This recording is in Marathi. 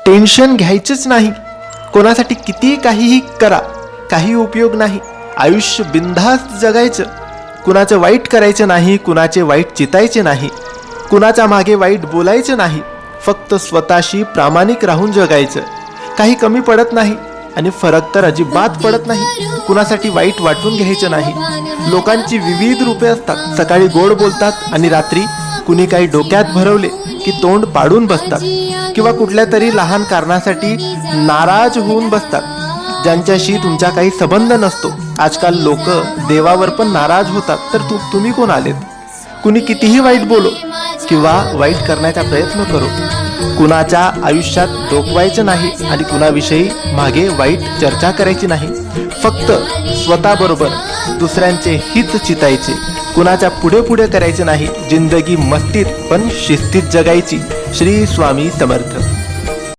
टेन्शन घ्यायचंच नाही. कोणासाठी किती काहीही करा, काही उपयोग नाही. आयुष्य बिनधास्त जगायचं. कुणाचं वाईट करायचं नाही, कुणाचे वाईट चितायचे नाही, कुणाच्या मागे वाईट बोलायचं नाही. फक्त स्वतःशी प्रामाणिक राहून जगायचं. काही कमी पडत नाही आणि फरक तर अजिबात पडत नाही. कुणासाठी वाईट वाटून घ्यायचं नाही. लोकांची विविध रूपे असतात. सकाळी गोड बोलतात आणि रात्री कुणी काही डोक्यात भरवले की तोंड पाडून बसतात किंवा कुठल्या तरी लहान कारणासाठी नाराज होऊन बसतात ज्यांच्याशी तुमचा काही संबंध नसतो. आजकाल लोक देवावर पण नाराज होतात, तर तुम्ही कोण आलेत? कुणी कितीही वाईट बोलो किंवा वाईट करण्याचा प्रयत्न करो, कुणाच्या आयुष्यात डोकवायचं नाही आणि कुणाविषयी मागे वाईट चर्चा करायची नाही. फक्त स्वतःबरोबर दुसऱ्यांचे हित चितायचे. कुणाच्या पुढे पुढे करायचे नाही. जिंदगी मस्तीत पण शिस्तीत जगायची. श्री स्वामी समर्थ.